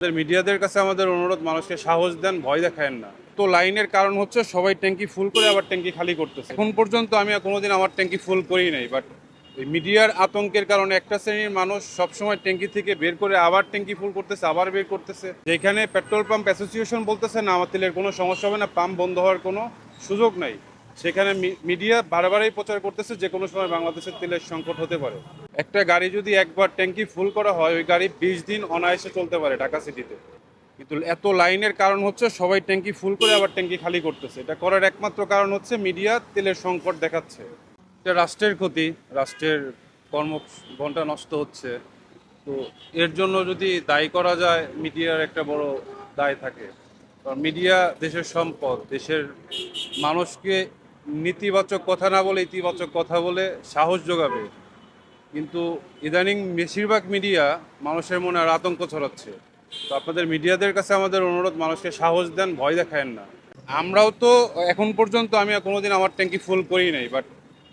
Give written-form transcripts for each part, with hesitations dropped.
মিডিয়াদের কাছে আমাদের অনুরোধ, মানুষকে সাহস দেন, ভয় দেখায়েন না। তো লাইনের কারণ হচ্ছে সবাই ট্যাঙ্কি ফুল করে আবার ট্যাঙ্কি খালি করতেছে। এখন পর্যন্ত আমি কোনোদিন আমার ট্যাঙ্কি ফুল করি নাই, বাট এই মিডিয়ার আতঙ্কের কারণে একটা শ্রেণীর মানুষ সবসময় ট্যাঙ্কি থেকে বের করে আবার ট্যাঙ্কি ফুল করতেছে, আবার বের করতেছে। যেখানে পেট্রোল পাম্প অ্যাসোসিয়েশন বলতেছে না আমার তেলের কোনো সমস্যা হবে না, পাম্প বন্ধ হওয়ার কোনো সুযোগ নাই, সেখানে মিডিয়া বারবারই প্রচার করতেছে যে কোনো সময় বাংলাদেশের তেলের সংকট হতে পারে। একটা গাড়ি যদি একবার ট্যাঙ্কি ফুল করা হয়, ওই গাড়ি 20 দিন অনায়াসে চলতে পারে ঢাকা সিটিতে। কিন্তু এত লাইনের কারণ হচ্ছে সবাই ট্যাঙ্কি ফুল করে আবার ট্যাঙ্কি খালি করতেছে। এটা করার একমাত্র কারণ হচ্ছে মিডিয়া তেলের সংকট দেখাচ্ছে। এটা রাষ্ট্রের ক্ষতি, রাষ্ট্রের কর্ম ঘন্টা নষ্ট হচ্ছে। তো এর জন্য যদি দায়ী করা যায়, মিডিয়ার একটা বড় দায় থাকে। কারণ মিডিয়া দেশের সম্পদ, দেশের মানুষকে নেতিবাচক কথা না বলে ইতিবাচক কথা বলে সাহস যোগাবে। কিন্তু ইদানিং বেশিরভাগ মিডিয়া মানুষের মনে আর আতঙ্ক ছড়াচ্ছে। তো আপনাদের মিডিয়াদের কাছে আমাদের অনুরোধ, মানুষকে সাহস দেন, ভয় দেখায়েন না। আমরাও তো এখন পর্যন্ত আমি কোনোদিন আমার ট্যাঙ্কি ফুল করি নাই, বাট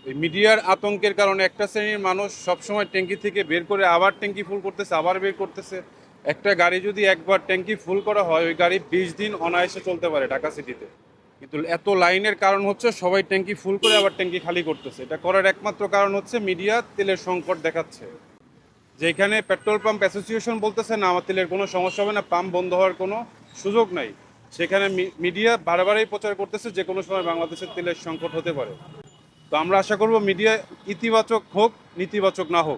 এই মিডিয়ার আতঙ্কের কারণে একটা শ্রেণীর মানুষ সবসময় ট্যাঙ্কি থেকে বের করে আবার ট্যাঙ্কি ফুল করতেছে, আবার বের করতেছে। একটা গাড়ি যদি একবার ট্যাঙ্কি ফুল করা হয়, ওই গাড়ি 20 দিন অনায়াসে চলতে পারে ঢাকা সিটিতে। কিন্তু এত লাইনের কারণ হচ্ছে সবাই ট্যাঙ্কি ফুল করে আবার ট্যাঙ্কি খালি করতেছে। এটা করার একমাত্র কারণ হচ্ছে মিডিয়া তেলের সংকট দেখাচ্ছে। যেখানে পেট্রোল পাম্প অ্যাসোসিয়েশন বলতেছে না আমার তেলের কোনো সমস্যা হবে না, পাম্প বন্ধ হওয়ার কোনো সুযোগ নাই, সেখানে মিডিয়া বারবারই প্রচার করতেছে যে কোনো সময় বাংলাদেশের তেলের সংকট হতে পারে। তো আমরা আশা করব মিডিয়া ইতিবাচক হোক, নেতিবাচক না হোক,